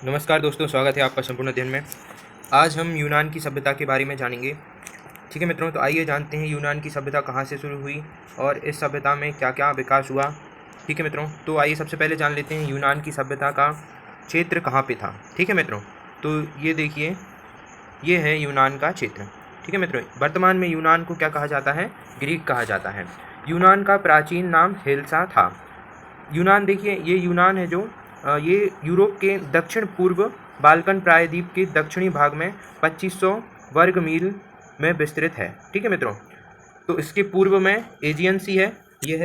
नमस्कार दोस्तों, स्वागत है आपका संपूर्ण अध्ययन में। आज हम यूनान की सभ्यता के बारे में जानेंगे। ठीक है मित्रों, तो आइए जानते हैं यूनान की सभ्यता कहाँ से शुरू हुई और इस सभ्यता में क्या क्या विकास हुआ। ठीक है मित्रों, तो आइए सबसे पहले जान लेते हैं यूनान की सभ्यता का क्षेत्र कहाँ पे था। ठीक है मित्रों, तो ये देखिए, ये है यूनान का क्षेत्र। ठीक है मित्रों, वर्तमान में यूनान को क्या कहा जाता है? ग्रीक कहा जाता है। यूनान का प्राचीन नाम हेल्सा था। यूनान देखिए, ये यूनान है जो ये यूरोप के दक्षिण पूर्व बाल्कन प्रायद्वीप के दक्षिणी भाग में 2500 वर्ग मील में विस्तृत है। ठीक है मित्रों, तो इसके पूर्व में एजियन सी है, ये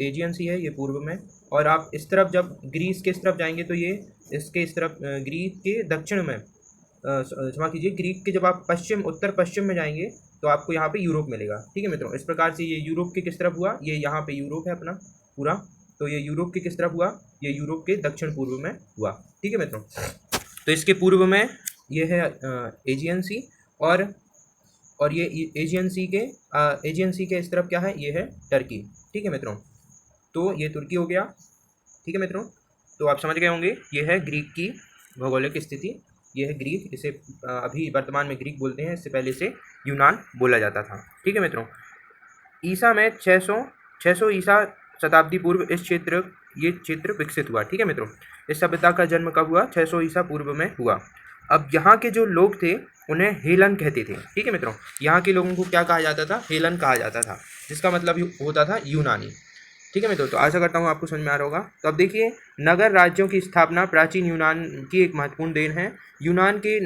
एजियन सी है, ये पूर्व में। और आप इस तरफ जब ग्रीस के इस तरफ जाएंगे तो ये इसके इस तरफ ग्रीक के दक्षिण में क्षमा कीजिए, ग्रीक के जब आप उत्तर पश्चिम में जाएंगे तो आपको यहाँ पे यूरोप मिलेगा। ठीक है मित्रों, इस प्रकार से ये यूरोप के किस तरफ हुआ? ये यहाँ पे यूरोप है अपना पूरा, तो ये यूरोप के किस तरफ हुआ? ये यूरोप के दक्षिण पूर्व में हुआ। ठीक है मित्रों, तो इसके पूर्व में ये है एजियन सी, और ये एजियन सी के इस तरफ क्या है? ये है टर्की। ठीक है मित्रों, तो ये तुर्की हो गया। ठीक है मित्रों, तो आप समझ गए होंगे, ये है ग्रीक की भौगोलिक स्थिति, ये है ग्रीक। इसे अभी वर्तमान में ग्रीक बोलते हैं, इससे पहले इसे यूनान बोला जाता था। ठीक है मित्रों, ईसा में 600 ईसा शताब्दी पूर्व ये क्षेत्र विकसित हुआ। ठीक है मित्रों, इस सभ्यता का जन्म कब हुआ? 600 ईसा पूर्व में हुआ। अब यहाँ के जो लोग थे उन्हें हेलन कहते थे। ठीक है मित्रों, यहाँ के लोगों को क्या कहा जाता था? हेलन कहा जाता था, जिसका मतलब होता था यूनानी। ठीक है मित्रों, तो आशा करता हूँ आपको समझ में आ रहा होगा। तो अब देखिए, नगर राज्यों की स्थापना प्राचीन यूनान की एक महत्वपूर्ण देन है। यूनान के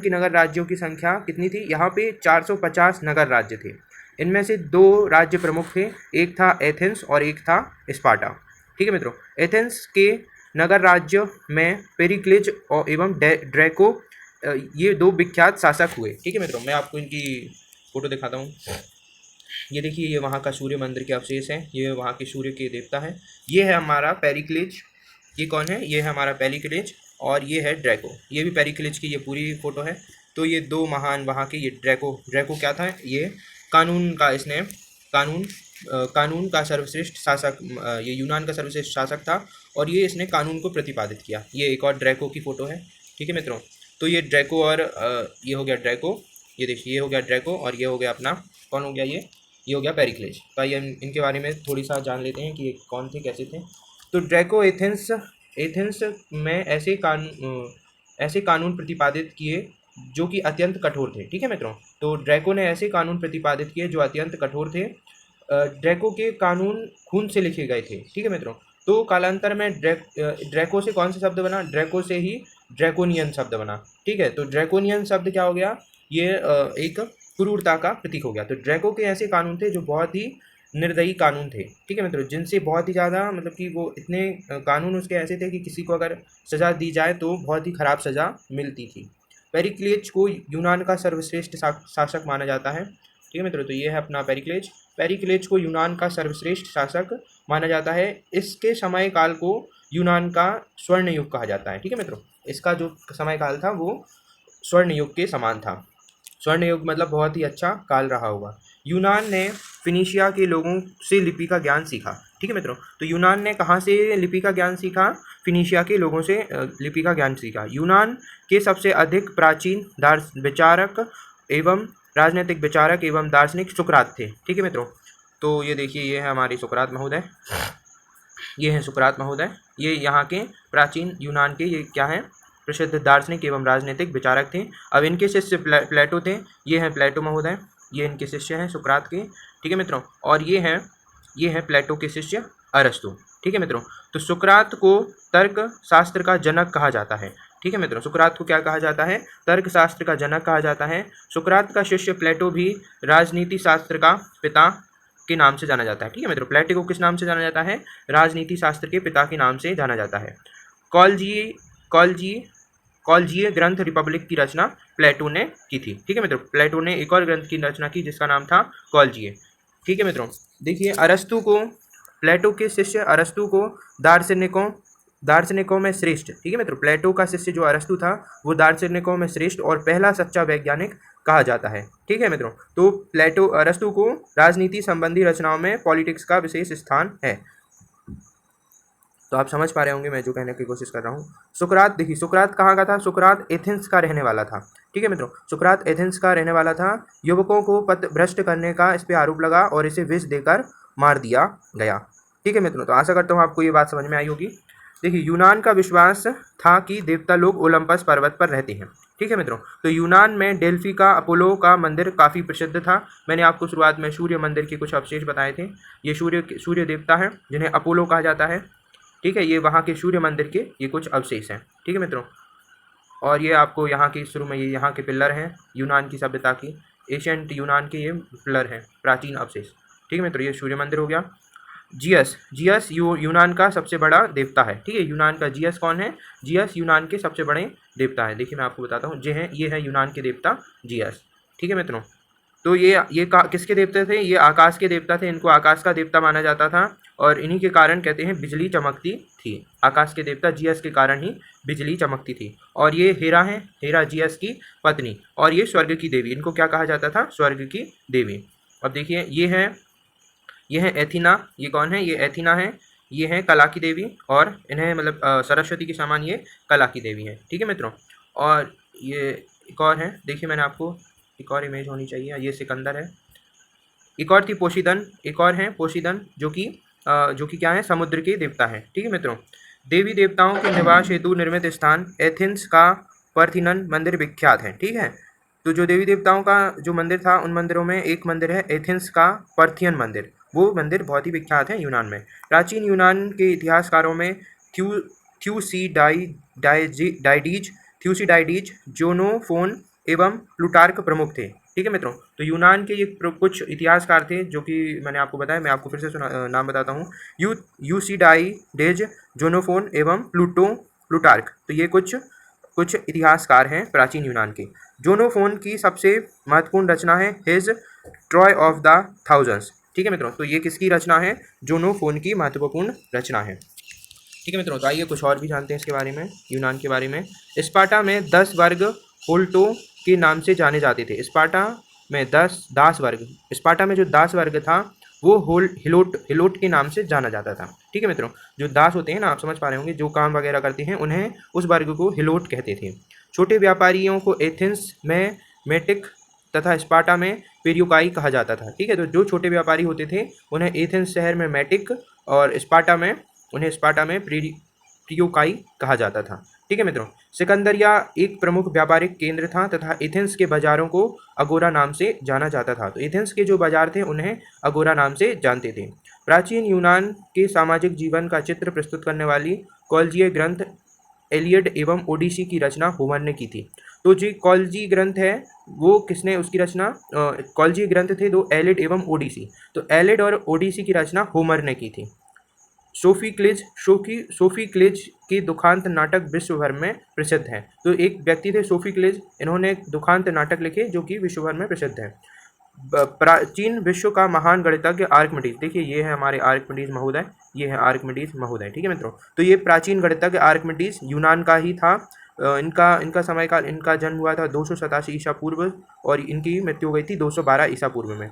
नगर राज्यों की संख्या कितनी थी? यहाँ पे 450 नगर राज्य थे। इनमें से 2 राज्य प्रमुख थे, एक था एथेंस और एक था स्पार्टा। ठीक है मित्रों, एथेंस के नगर राज्य में पेरिक्लिज और एवं ड्रैको ये 2 विख्यात शासक हुए। ठीक है मित्रों, मैं आपको इनकी फोटो दिखाता हूँ। ये देखिए, ये वहाँ का सूर्य मंदिर के अवशेष हैं, ये वहाँ के सूर्य के देवता हैं। ये है हमारा पेरिक्लिज। ये कौन है? ये है हमारा पेरिक्लिज, और ये है ड्रैको। ये भी पेरिक्लिज की ये पूरी फोटो है। तो ये 2 महान वहाँ के, ये ड्रैको क्या था? ये कानून का इसने कानून का सर्वश्रेष्ठ शासक, ये यूनान का सर्वश्रेष्ठ शासक था, और ये इसने कानून को प्रतिपादित किया। ये एक और ड्रैको की फ़ोटो है। ठीक है मित्रों, तो ये ड्रैको और ये हो गया ड्रैको। ये देखिए, ये हो गया ड्रैको, और ये हो गया अपना, कौन हो गया? ये हो गया पेरिक्लिज। तो आइए इनके बारे में थोड़ी सा जान लेते हैं कि ये कौन थे, कैसे थे। तो ड्रैको एथेंस में ऐसे कानून प्रतिपादित किए जो कि अत्यंत कठोर थे। ठीक है मित्रों, तो ड्रैको ने ऐसे कानून प्रतिपादित किए जो अत्यंत कठोर थे। ड्रैको के कानून खून से लिखे गए थे। ठीक है मित्रों, तो कालांतर में ड्रैको से कौन सा शब्द बना? ड्रैको से ही ड्रैकोनियन शब्द बना। ठीक है, तो ड्रैकोनियन शब्द क्या हो गया? ये एक क्रूरता का प्रतीक हो गया। तो ड्रैको के ऐसे कानून थे जो बहुत ही निर्दयी कानून थे। ठीक है मित्रों, जिनसे बहुत ही ज़्यादा, मतलब कि वो इतने कानून उसके ऐसे थे कि किसी को अगर सज़ा दी जाए तो बहुत ही खराब सज़ा मिलती थी। पेरिक्लिज को यूनान का सर्वश्रेष्ठ शासक माना जाता है। ठीक है मित्रों, तो ये है अपना पेरिक्लिज को यूनान का सर्वश्रेष्ठ शासक माना जाता है। इसके समय काल को यूनान का स्वर्ण युग कहा जाता है। ठीक है मित्रों, इसका जो समय काल था वो स्वर्ण युग के समान था। स्वर्ण युग मतलब बहुत ही अच्छा काल रहा होगा। यूनान ने फिनिशिया के लोगों से लिपि का ज्ञान सीखा। ठीक है मित्रों, तो यूनान ने कहाँ से लिपि का ज्ञान सीखा? फिनिशिया के लोगों से लिपि का ज्ञान सीखा। यूनान के सबसे अधिक प्राचीन राजनीतिक विचारक एवं दार्शनिक सुकरात थे। ठीक है मित्रों, तो ये देखिए, ये है हमारे सुकरात महोदय, ये हैं सुकरात महोदय। ये यहाँ के प्राचीन यूनान के ये क्या हैं? प्रसिद्ध दार्शनिक एवं राजनीतिक विचारक थे। अब इनके शिष्य प्लेटो थे। ये हैं प्लेटो महोदय, ये इनके शिष्य हैं सुकरात के। ठीक है मित्रों, और ये हैं प्लेटो के शिष्य अरस्तु। ठीक है मित्रों, तो सुकरात को तर्क शास्त्र का जनक कहा जाता है। ठीक है मित्रों, सुकरात को क्या कहा जाता है? तर्क शास्त्र का जनक कहा जाता है। सुकरात का शिष्य प्लेटो भी राजनीति शास्त्र का पिता के नाम से जाना जाता है। ठीक है मित्रों, प्लेटो को किस नाम से जाना जाता है? राजनीति शास्त्र के पिता के नाम से जाना जाता है। कॉलजीय ग्रंथ रिपब्लिक की रचना प्लेटो ने की थी। ठीक है मित्रों, प्लेटो ने एक और ग्रंथ की रचना की जिसका नाम था कॉलजीय। ठीक है मित्रों, देखिए, प्लेटो के शिष्य अरस्तु को दार्शनिकों में श्रेष्ठ। ठीक है मित्रों, प्लेटो का शिष्य जो अरस्तु था वो दार्शनिकों में श्रेष्ठ और पहला सच्चा वैज्ञानिक कहा जाता है। ठीक है मित्रों, तो अरस्तु को राजनीति संबंधी रचनाओं में पॉलिटिक्स का विशेष स्थान है। तो आप समझ पा रहे होंगे मैं जो कहने की कोशिश कर रहा हूँ। सुकरात, देखिए सुकरात कहाँ का था? सुकरात एथेंस का रहने वाला था। ठीक है मित्रों, सुकरात एथेंस का रहने वाला था। युवकों को पथ भ्रष्ट करने का इस पे आरोप लगा और इसे विष देकर मार दिया गया। ठीक है मित्रों, तो आशा करता हूँ आपको ये बात समझ में आई होगी। देखिए यूनान का विश्वास था कि देवता लोग ओलंपस पर्वत पर रहते हैं। ठीक है मित्रों, तो यूनान में डेल्फी का अपोलो का मंदिर काफ़ी प्रसिद्ध था। मैंने आपको शुरुआत में सूर्य मंदिर के कुछ अवशेष बताए थे। ये सूर्य देवता हैं जिन्हें अपोलो कहा जाता है। ठीक है, ये वहाँ के सूर्य मंदिर के ये कुछ अवशेष हैं। ठीक है मित्रों, और ये आपको यहाँ की शुरू में ये यहाँ के पिलर हैं यूनान की सभ्यता की, एशियंट यूनान के ये पिलर हैं, प्राचीन अवशेष। ठीक है मित्रों, ये सूर्य मंदिर हो गया। जियस यूनान का सबसे बड़ा देवता है। ठीक है, यूनान का जियस कौन है? जियस यूनान के सबसे बड़े देवता है। देखिए मैं आपको बताता हूँ, ये है यूनान के देवता जियस। ठीक है मित्रों, तो ये किसके देवते थे? ये आकाश के देवता थे, इनको आकाश का देवता माना जाता था और इन्हीं के कारण कहते हैं बिजली चमकती थी। आकाश के देवता जियस के कारण ही बिजली चमकती थी। और ये हेरा है, हेरा जियस की पत्नी, और ये स्वर्ग की देवी, इनको क्या कहा जाता था? स्वर्ग की देवी। अब देखिए ये है एथिना। ये कौन है? ये एथिना है। ये है कला की देवी, और इन्हें मतलब सरस्वती के समान ये कला की देवी है। ठीक है मित्रों, और ये एक और है, देखिए मैंने आपको एक और इमेज होनी चाहिए, ये सिकंदर है। एक और थी पोसीदन, एक और है पोसीदन जो कि क्या है? समुद्र के देवता है। ठीक है मित्रों, देवी देवताओं के निवास हेतु निर्मित स्थान एथेंस का पार्थेनन मंदिर विख्यात है। ठीक है, तो जो देवी देवताओं का जो मंदिर था, उन मंदिरों में एक मंदिर है एथेंस का पार्थियन मंदिर। वो मंदिर बहुत ही विख्यात है यूनान में। प्राचीन यूनान के इतिहासकारों में थ्यूसिडाइडीज थ्यूसिडाइडीज जोनोफोन एवं प्लूटार्क प्रमुख थे। ठीक है मित्रों, तो यूनान के ये कुछ इतिहासकार थे जो कि मैंने आपको बताया। मैं आपको फिर से नाम बताता हूँ। यूसिडाइडेज, जोनोफोन एवं प्लूटार्क, तो ये कुछ इतिहासकार हैं प्राचीन यूनान के। जोनोफोन की सबसे महत्वपूर्ण रचना है his Troy of the thousands. ठीक है मित्रों, तो ये किसकी रचना है? जोनोफोन की महत्वपूर्ण रचना है। ठीक है मित्रों, तो आइए कुछ और भी जानते हैं इसके बारे में, यूनान के बारे में। स्पार्टा में 10 वर्ग होल्टो के नाम से जाने जाते थे। स्पार्टा में 10 दास वर्ग, स्पार्टा में जो दास वर्ग था वो हिलोट के नाम से जाना जाता था। ठीक है मित्रों, जो दास होते हैं ना, आप समझ पा रहे होंगे, जो काम वगैरह करते हैं उन्हें उस वर्ग को हिलोट कहते थे। छोटे व्यापारियों को एथेंस में मेटिक तथा स्पार्टा में पेरियोकाई कहा जाता था। ठीक है, तो जो छोटे व्यापारी होते थे उन्हें एथेंस शहर में मेटिक और स्पार्टा में पेरियोकाई कहा जाता था। ठीक है मित्रों, सिकंदरिया एक प्रमुख व्यापारिक केंद्र था तथा एथेंस के बाजारों को अगोरा नाम से जाना जाता था। तो एथेंस के जो बाजार थे उन्हें अगोरा नाम से जानते थे। प्राचीन यूनान के सामाजिक जीवन का चित्र प्रस्तुत करने वाली कॉल्जीय ग्रंथ एलियड एवं ओडिसी की रचना होमर ने की थी। तो जो कॉल्जी ग्रंथ है वो किसने उसकी रचना? कॉल्जी ग्रंथ थे दो, एलिड एवं ओडिसी। तो एलिड और ओडिसी की रचना होमर ने की थी। सोफीक्लिज की दुखांत नाटक विश्व भर में प्रसिद्ध है। तो एक व्यक्ति थे सोफीक्लिज, इन्होंने दुखांत नाटक लिखे जो कि विश्व भर में प्रसिद्ध है। प्राचीन विश्व का महान गणितज्ञ आर्किमिडीज, देखिए ये है हमारे आर्किमिडीज महोदय, ये है आर्किमिडीज महोदय। ठीक है मित्रों, तो ये प्राचीन गणितज्ञ आर्किमिडीज यूनान का ही था। इनका समय काल, इनका जन्म हुआ था 287 ईसा पूर्व और इनकी मृत्यु हो गई थी 212 ईसा पूर्व में।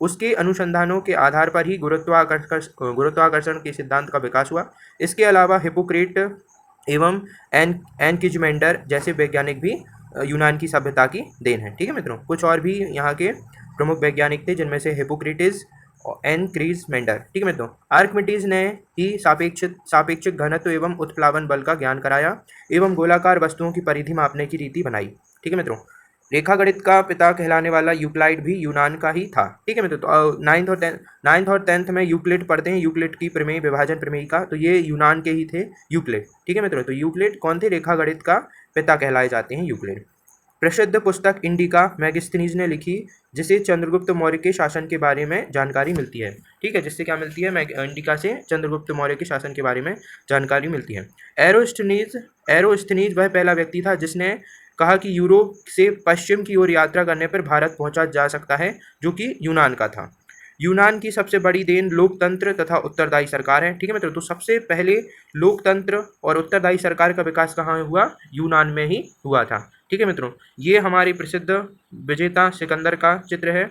उसके अनुसंधानों के आधार पर ही गुरुत्वाकर्षण के सिद्धांत का विकास हुआ। इसके अलावा हिपोक्रेट एवं एनकिजमेंडर जैसे वैज्ञानिक भी यूनान की सभ्यता की देन है। ठीक है मित्रों, कुछ और भी यहाँ के प्रमुख वैज्ञानिक थे जिनमें से हिपोक्रेटिस और एनक्रीजमेंडर। ठीक है मित्रों, आर्किमिडीज ने ही सापेक्षिक घनत्व एवं उत्प्लावन बल का ज्ञान कराया एवं गोलाकार वस्तुओं की परिधि मापने की रीति बनाई। ठीक है मित्रों, रेखा गणित का पिता कहलाने वाला यूक्लाइड भी यूनान का ही था। ठीक है मित्रों, तो नाइन्थ और टेंथ में यूक्लिड पढ़ते हैं, यूक्लिड की प्रमेय, विभाजन प्रमेय का, तो ये यूनान के ही थे यूक्लिड। ठीक है मित्रों, तो यूक्लिड कौन थे? रेखा गणित का पिता कहलाए जाते हैं यूक्लिड। प्रसिद्ध पुस्तक इंडिका मैगस्थनीज ने लिखी जिसे चंद्रगुप्त मौर्य के शासन के बारे में जानकारी मिलती है। ठीक है, जिससे क्या मिलती है? इंडिका से चंद्रगुप्त मौर्य के शासन के बारे में जानकारी मिलती है। एरोस्थनीज वह पहला व्यक्ति था जिसने कहा कि यूरोप से पश्चिम की ओर यात्रा करने पर भारत पहुंचा जा सकता है, जो कि यूनान का था। यूनान की सबसे बड़ी देन लोकतंत्र तथा उत्तरदायी सरकार है। ठीक है मित्रों, तो सबसे पहले लोकतंत्र और उत्तरदायी सरकार का विकास कहाँ हुआ? यूनान में ही हुआ था। ठीक है मित्रों, ये हमारी प्रसिद्ध विजेता सिकंदर का चित्र है।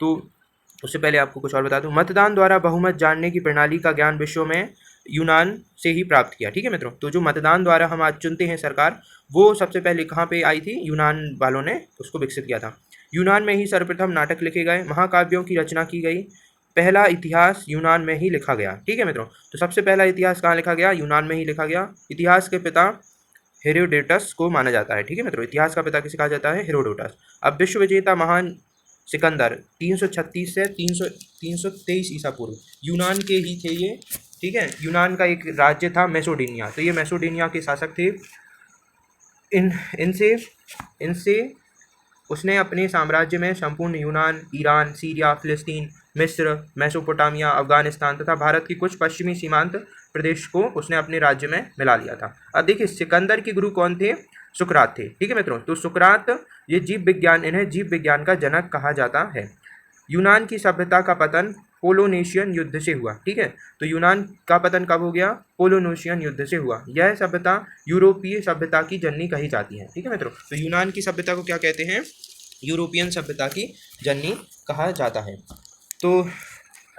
तो उससे पहले आपको कुछ और बता दूं, मतदान द्वारा बहुमत जानने की प्रणाली का ज्ञान विश्व में यूनान से ही प्राप्त किया। ठीक है मित्रों, तो जो मतदान द्वारा हम आज चुनते हैं सरकार, वो सबसे पहले कहाँ पे आई थी? यूनान वालों ने उसको विकसित किया था। यूनान में ही सर्वप्रथम नाटक लिखे गए, महाकाव्यों की रचना की गई, पहला इतिहास यूनान में ही लिखा गया। ठीक है मित्रों, तो सबसे पहला इतिहास कहाँ लिखा गया? यूनान में ही लिखा गया। इतिहास के पिता हेरोडोटस को माना जाता है। ठीक है मित्रों, इतिहास का पिता किसे कहा जाता है? हेरोडोटस। अब विश्व विजेता महान सिकंदर 336 से 323 ईसा पूर्व, यूनान के ही थे ये। ठीक है, यूनान का एक राज्य था मैसोडेनिया, तो ये मैसोडेनिया के शासक थे। इन इनसे इनसे उसने अपने साम्राज्य में संपूर्ण यूनान, ईरान, सीरिया, फिलिस्तीन, मिस्र, मेसोपोटामिया, अफगानिस्तान तथा भारत की कुछ पश्चिमी सीमांत प्रदेश को उसने अपने राज्य में मिला लिया था। अब देखिए, सिकंदर के गुरु कौन थे? सुकरात थे। ठीक है मित्रों, तो सुकरात ये इन्हें जीव विज्ञान का जनक कहा जाता है। यूनान की सभ्यता का पतन पोलोनेशियन युद्ध से हुआ। ठीक है, तो यूनान का पतन कब हो गया? पोलोनेशियन युद्ध से हुआ। यह सभ्यता यूरोपीय सभ्यता की जननी कही जाती है। ठीक है मित्रों, तो यूनान की सभ्यता को क्या कहते हैं? यूरोपियन सभ्यता की जननी कहा जाता है। तो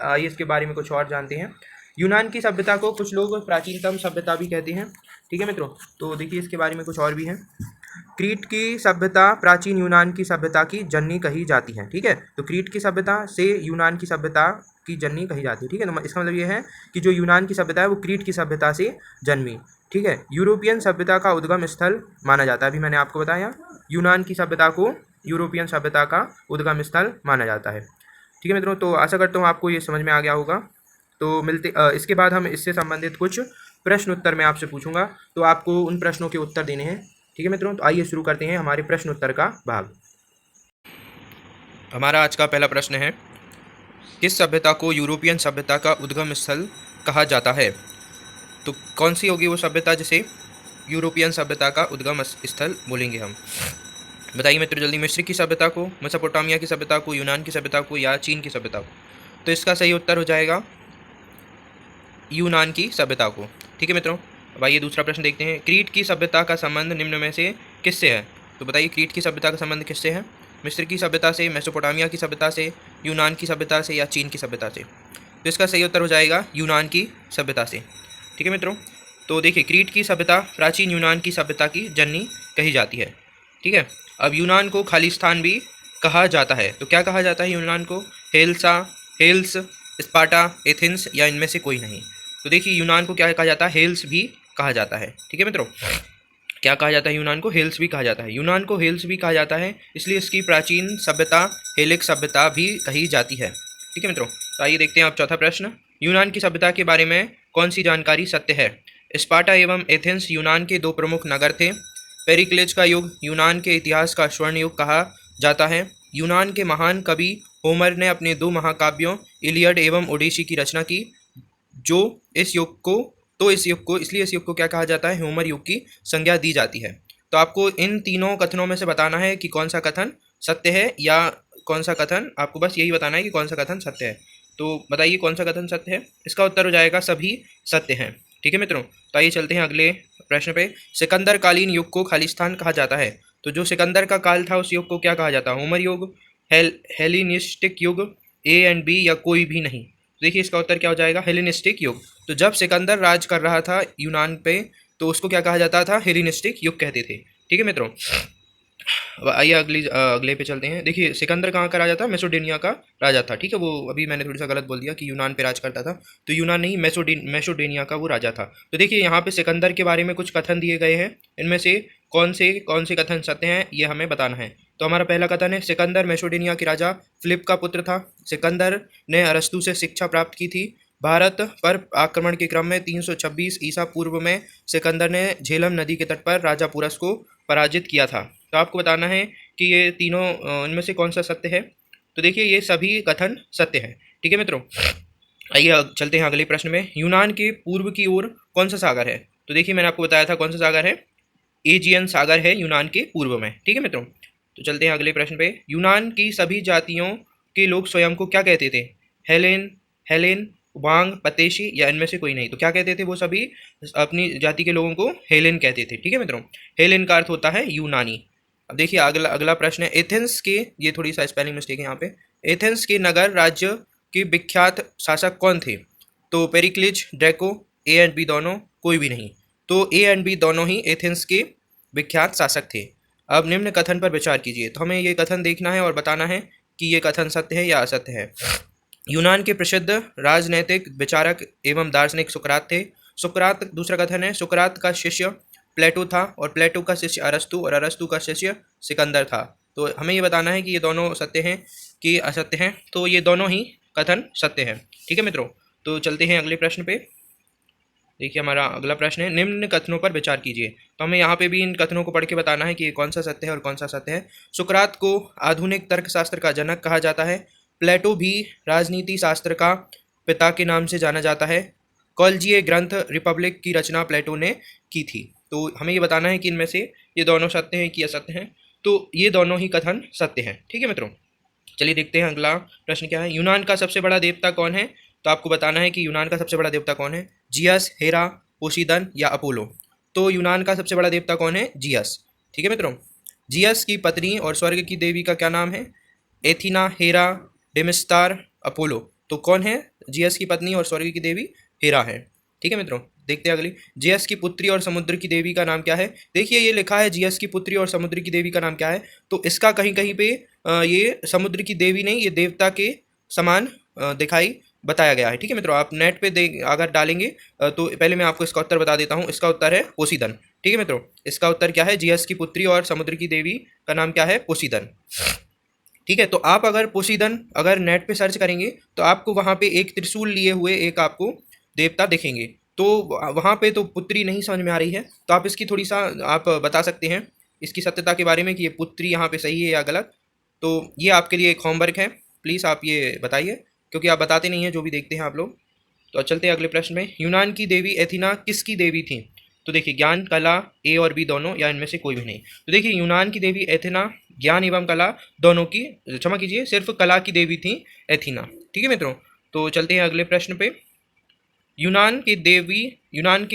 आइए इसके बारे में कुछ और जानते हैं। यूनान की सभ्यता को कुछ लोग प्राचीनतम सभ्यता भी कहते हैं। ठीक है मित्रों, तो देखिए इसके बारे में कुछ और भी है। क्रीट की सभ्यता प्राचीन यूनान की सभ्यता की जननी कही जाती है। ठीक है, तो क्रीट की सभ्यता से यूनान की सभ्यता की जननी कही जाती है। ठीक है, तो इसका मतलब ये है कि जो यूनान की सभ्यता है वो क्रीट की सभ्यता से जन्मी। ठीक है, यूरोपियन सभ्यता का उद्गम स्थल माना जाता है। अभी मैंने आपको बताया, यूनान की सभ्यता को यूरोपियन सभ्यता का उद्गम स्थल माना जाता है। ठीक है मित्रों, तो आशा करता हूँ आपको ये समझ में आ गया होगा। तो इसके बाद हम इससे संबंधित कुछ प्रश्न उत्तर मैं आपसे पूछूंगा, तो आपको उन प्रश्नों के उत्तर देने हैं। ठीक है मित्रों, तो आइए शुरू करते हैं हमारे प्रश्न उत्तर का भाग। हमारा आज का पहला प्रश्न है, किस सभ्यता को यूरोपियन सभ्यता का उद्गम स्थल कहा जाता है? तो कौन सी होगी वो सभ्यता जिसे यूरोपियन सभ्यता का उद्गम स्थल बोलेंगे हम? बताइए मित्र जल्दी। मिस्र की सभ्यता को, मेसोपोटामिया की सभ्यता को, यूनान की सभ्यता को या चीन की सभ्यता को? तो इसका सही उत्तर हो जाएगा यूनान की सभ्यता को। ठीक है मित्रों, अब आइए दूसरा प्रश्न देखते हैं। क्रीट की सभ्यता का संबंध निम्न में से किससे है? तो बताइए क्रीट की सभ्यता का संबंध किससे है? मिस्र की सभ्यता से, मेसोपोटामिया की सभ्यता से, यूनान की सभ्यता से या चीन की सभ्यता से? तो इसका सही उत्तर हो जाएगा यूनान की सभ्यता से। ठीक है मित्रों, तो देखिए क्रीट की सभ्यता प्राचीन यूनान की सभ्यता की जननी कही जाती है। ठीक है, अब यूनान को खालिस्तान भी कहा जाता है। तो क्या कहा जाता है यूनान को? हेल्स, स्पार्टा, एथेंस या इनमें से कोई नहीं? तो देखिए यूनान को क्या कहा जाता है? हेल्स भी कहा जाता है। ठीक है मित्रों, क्या कहा जाता है यूनान को? हेल्स भी कहा जाता है। यूनान को हेल्स भी कहा जाता है, इसलिए इसकी प्राचीन सभ्यता हेलिक सभ्यता भी कही जाती है। ठीक है मित्रों, तो आइए देखते हैं अब चौथा प्रश्न। यूनान की सभ्यता के बारे में कौन सी जानकारी सत्य है? स्पार्टा एवं एथेंस यूनान के दो प्रमुख नगर थे। पेरिक्लेज का युग यूनान के इतिहास का स्वर्ण युग कहा जाता है। यूनान के महान कवि होमर ने अपने दो महाकाव्यों इलियड एवं ओडिसी की रचना की। जो इस युग को इसलिए इस युग को क्या कहा जाता है? होमर युग की संज्ञा दी जाती है। तो आपको इन तीनों कथनों में से बताना है कि कौन सा कथन सत्य है या कौन सा कथन, आपको बस यही बताना है कि कौन सा कथन सत्य है। तो बताइए कौन सा कथन सत्य है? इसका उत्तर हो जाएगा सभी सत्य हैं। ठीक है मित्रों, तो आइए चलते हैं अगले प्रश्न पे। सिकंदर कालीन युग को खालिस्तान कहा जाता है। तो जो सिकंदर का काल था उस युग को क्या कहा जाता है? होमर युग, हेलिनिस्टिक युग, ए एंड बी या कोई भी नहीं? देखिए इसका उत्तर क्या हो जाएगा? हेलेनिस्टिक युग। तो जब सिकंदर राज कर रहा था यूनान पे तो उसको क्या कहा जाता था? हेलेनिस्टिक युग कहते थे। ठीक है मित्रों, अब आइए अगले पे चलते हैं। देखिए सिकंदर कहाँ का राजा था? मैसोडेनिया का राजा था। ठीक है, वो अभी मैंने थोड़ी सा गलत बोल दिया कि यूनान पे राज करता था, तो यूनान नहीं, मैसोडेनिया का वो राजा था। तो देखिए यहाँ पे सिकंदर के बारे में कुछ कथन दिए गए हैं, इनमें से कौन से कथन सत्य हैं ये हमें बताना है। तो हमारा पहला कथन है, सिकंदर मैसोडेनिया के राजा फिलिप का पुत्र था। सिकंदर ने अरस्तु से शिक्षा प्राप्त की थी। भारत पर आक्रमण के क्रम में 326 ईसा पूर्व में सिकंदर ने झेलम नदी के तट पर राजा पुरस को पराजित किया था। तो आपको बताना है कि ये तीनों इनमें से कौन सा सत्य है। तो देखिए ये सभी कथन सत्य हैं। ठीक है मित्रों, आइए चलते हैं अगले प्रश्न में। यूनान के पूर्व की ओर कौन सा सागर है? तो देखिए मैंने आपको बताया था कौन सा सागर है, एजियन सागर है यूनान के पूर्व में। ठीक है मित्रों, तो चलते हैं अगले प्रश्न पे। यूनान की सभी जातियों के लोग स्वयं को क्या कहते थे? हेलेन, वांग, पतेशी या इनमें से कोई नहीं? तो क्या कहते थे वो सभी अपनी जाति के लोगों को? हेलेन कहते थे। ठीक है मित्रों, हेलेन का अर्थ होता है यूनानी। अब देखिए अगला प्रश्न है, एथेंस के, ये थोड़ी सा स्पेलिंग मिस्टेक है यहाँ पे, एथेंस के नगर राज्य के विख्यात शासक कौन थे? तो पेरिक्लिज, ड्रैको, ए एंड बी दोनों कोई भी नहीं। तो ए एंड बी दोनों ही एथेंस के विख्यात शासक थे। अब निम्न कथन पर विचार कीजिए। तो हमें ये कथन देखना है और बताना है कि ये कथन सत्य है या असत्य है। यूनान के प्रसिद्ध राजनैतिक विचारक एवं दार्शनिक सुकरात थे। सुकरात, दूसरा कथन है, सुकरात का शिष्य प्लेटो था और प्लेटो का शिष्य अरस्तु और अरस्तु का शिष्य सिकंदर था। तो हमें ये बताना है कि ये दोनों सत्य हैं कि असत्य हैं। तो ये दोनों ही कथन सत्य हैं। ठीक है मित्रों, तो चलते हैं अगले प्रश्न पे। देखिए हमारा अगला प्रश्न है, निम्न कथनों पर विचार कीजिए। तो हमें यहाँ पे भी इन कथनों को पढ़ के बताना है कि कौन सा सत्य है और कौन सा सत्य है। सुकरात को आधुनिक तर्कशास्त्र का जनक कहा जाता है। प्लेटो भी राजनीति शास्त्र का पिता के नाम से जाना जाता है। कॉलजीय ग्रंथ रिपब्लिक की रचना प्लेटो ने की थी। तो हमें ये बताना है कि इनमें से ये दोनों सत्य हैं कि असत्य हैं। तो ये दोनों ही कथन सत्य हैं। ठीक है मित्रों, चलिए देखते हैं अगला प्रश्न क्या है। यूनान का सबसे बड़ा देवता कौन है? तो आपको बताना है कि यूनान का सबसे बड़ा देवता कौन है। जियस, हेरा, पोसीदन या अपोलो। तो यूनान का सबसे बड़ा देवता कौन है? जियस। ठीक है मित्रों, जियस की पत्नी और स्वर्ग की देवी का क्या नाम है? Athena, Hera, Demeter, Apollo. तो कौन है जियस की पत्नी और स्वर्ग की देवी? हेरा है। ठीक है मित्रों, देखते हैं अगली। जियस की पुत्री और समुद्र की देवी का नाम क्या है? देखिए ये लिखा है जियस की पुत्री और समुद्र की देवी का नाम क्या है। तो इसका कहीं कहीं पे ये समुद्र की देवी नहीं, ये देवता के समान दिखाई बताया गया है। ठीक है मित्रों, आप नेट पे अगर डालेंगे तो पहले मैं आपको इसका उत्तर बता देता हूँ। इसका उत्तर है पोसीदन। ठीक है मित्रों, इसका उत्तर क्या है? जियस की पुत्री और समुद्र की देवी का नाम क्या है? पोसीदन। ठीक है, तो आप अगर पोसीदन अगर नेट पे सर्च करेंगे तो आपको वहाँ पे एक त्रिशूल लिए हुए एक आपको देवता दिखेंगे। तो वहाँ पे तो पुत्री नहीं समझ में आ रही है, तो आप इसकी थोड़ी सा आप बता सकते हैं इसकी सत्यता के बारे में कि ये पुत्री यहाँ पे सही है या गलत। तो ये आपके लिए एक होमवर्क है, प्लीज़ आप ये बताइए, क्योंकि आप बताते नहीं हैं जो भी देखते हैं आप लोग। तो चलते हैं अगले प्रश्न में। यूनान की देवी एथिना किसकी देवी थी? तो देखिए ज्ञान, कला, ए और बी दोनों या इनमें से कोई भी नहीं। तो देखिए यूनान की देवी एथिना ज्ञान एवं कला दोनों की, क्षमा कीजिए, सिर्फ कला की देवी थी एथिना। ठीक है मित्रों, तो चलते हैं अगले प्रश्न पे। यूनान के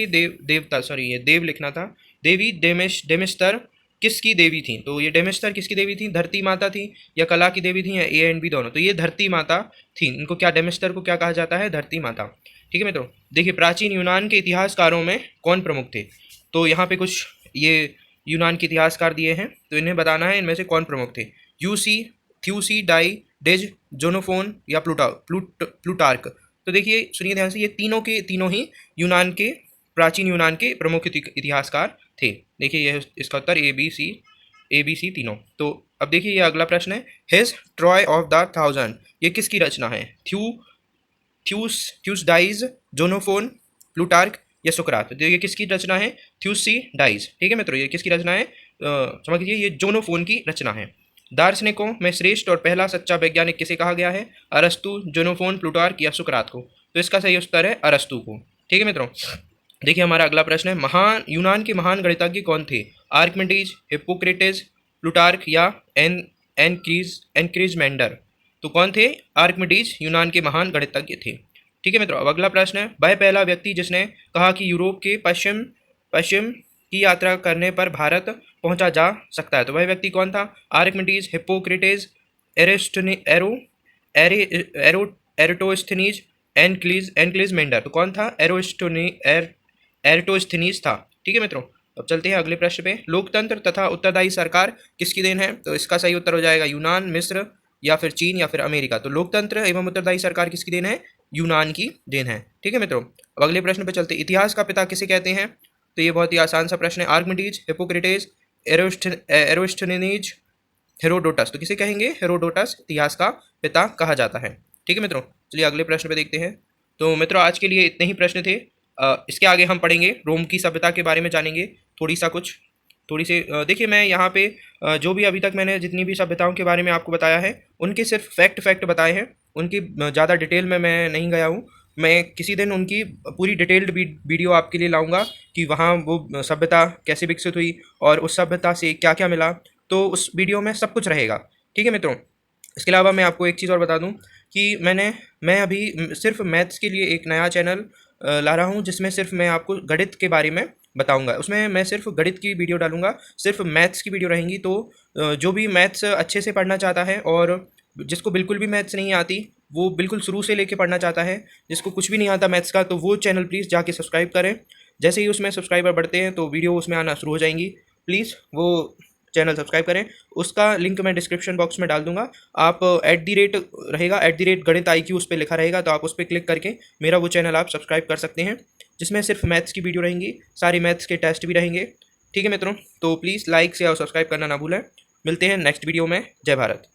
देवता, सॉरी ये देव लिखना था, देवी डेमिस्टर किसकी देवी थी? तो ये डेमिस्टर किसकी देवी थी? धरती माता थी या कला की देवी थी या ए एंड बी दोनों? तो ये धरती माता थी। इनको क्या, डेमिस्टर को क्या कहा जाता है? धरती माता। ठीक है मित्रों, देखिए प्राचीन यूनान के इतिहासकारों में कौन प्रमुख थे? तो यहाँ पे कुछ ये यूनान के इतिहासकार दिए हैं, तो इन्हें बताना है इनमें से कौन प्रमुख थे। यूसी, थ्यूसी, डाई, डेज, जोनोफोन या प्लूटार्क। तो देखिए सुनिए ध्यान से, ये तीनों के तीनों ही यूनान के, प्राचीन यूनान के प्रमुख इतिहासकार थे। देखिए ये इसका उत्तर ए बी सी तीनों। तो अब देखिए ये अगला प्रश्न है, his Troy of the thousand, ये किसकी रचना है? थ्यूसडाइज, जोनोफोन, प्लूटार्क या सुकरात। तो ये किसकी रचना है? थ्यूसडाइज। ठीक है मित्रों, ये किसकी रचना है? समझ लीजिए ये जोनोफोन की रचना है। दार्शनिकों में श्रेष्ठ और पहला सच्चा वैज्ञानिक किसे कहा गया है? अरस्तु, जोनोफोन, प्लूटार्क या सुकरात को। तो इसका सही उत्तर है अरस्तु को। ठीक है मित्रों, देखिए हमारा अगला प्रश्न है, महान यूनान के महान गणितज्ञ कौन थे? आर्किमिडीज, हिप्पोक्रेटिस, प्लूटार्क या एनक्रीजमेंडर। तो कौन थे? आर्किमिडीज यूनान के महान गणितज्ञ थे। ठीक है मित्रों, अब अगला प्रश्न है, वह पहला व्यक्ति जिसने कहा कि यूरोप के पश्चिम की यात्रा करने पर भारत पहुंचा जा सकता है। तो वह व्यक्ति कौन था? Archimedes, Hippocrates, एरोटोस्थनीज, एनक्लीजमेंडर। तो कौन था? एरोटोस्थनीज था। ठीक है मित्रों, अब चलते हैं अगले प्रश्न पे। लोकतंत्र तथा उत्तरदायी सरकार किसकी देन है? तो इसका सही उत्तर हो जाएगा यूनान, मिस्र या फिर चीन या फिर अमेरिका। तो लोकतंत्र एवं उत्तरदायी सरकार किसकी देन है? यूनान की देन है। ठीक है मित्रों, अब अगले प्रश्न पे चलते। इतिहास का पिता किसे कहते हैं? तो ये बहुत ही आसान सा प्रश्न है। Archimedes, Hippocrates, Eratosthenes, Herodotus. तो किसे कहेंगे? हेरोडोटस इतिहास का पिता कहा जाता है। ठीक है मित्रों, चलिए अगले प्रश्न पे देखते हैं। तो मित्रों आज के लिए इतने ही प्रश्न थे। इसके आगे हम पढ़ेंगे रोम की सभ्यता के बारे में जानेंगे थोड़ी सी। देखिए मैं यहाँ पे जो भी अभी तक मैंने जितनी भी सभ्यताओं के बारे में आपको बताया है उनके सिर्फ फैक्ट बताए हैं, उनकी ज़्यादा डिटेल में मैं नहीं गया हूँ। मैं किसी दिन उनकी पूरी डिटेल्ड वीडियो आपके लिए लाऊंगा कि वहाँ वो सभ्यता कैसे विकसित हुई और उस सभ्यता से क्या क्या मिला। तो उस वीडियो में सब कुछ रहेगा। ठीक है मित्रों, इसके अलावा मैं आपको एक चीज़ और बता दूं कि मैं अभी सिर्फ मैथ्स के लिए एक नया चैनल ला रहा हूं, जिसमें सिर्फ मैं आपको गणित के बारे में बताऊंगा। उसमें मैं सिर्फ गणित की वीडियो डालूंगा, सिर्फ मैथ्स की वीडियो रहेंगी। तो जो भी मैथ्स अच्छे से पढ़ना चाहता है और जिसको बिल्कुल भी मैथ्स नहीं आती, वो बिल्कुल शुरू से लेके पढ़ना चाहता है, जिसको कुछ भी नहीं आता मैथ्स का, तो वो चैनल प्लीज़ जाके सब्सक्राइब करें। जैसे ही उसमें सब्सक्राइबर बढ़ते हैं तो वीडियो उसमें आना शुरू हो जाएंगी। प्लीज़ वो चैनल सब्सक्राइब करें। उसका लिंक मैं डिस्क्रिप्शन बॉक्स में डाल दूंगा। आप @ रहेगा, @गणित IQ उस पर लिखा रहेगा, तो आप उस पर क्लिक करके मेरा वो चैनल आप सब्सक्राइब कर सकते हैं, जिसमें सिर्फ मैथ्स की वीडियो रहेंगी, सारे मैथ्स के टेस्ट भी रहेंगे। ठीक है मित्रों, तो प्लीज़ लाइक, शेयर और सब्सक्राइब करना ना भूलें। मिलते हैं नेक्स्ट वीडियो में। जय भारत।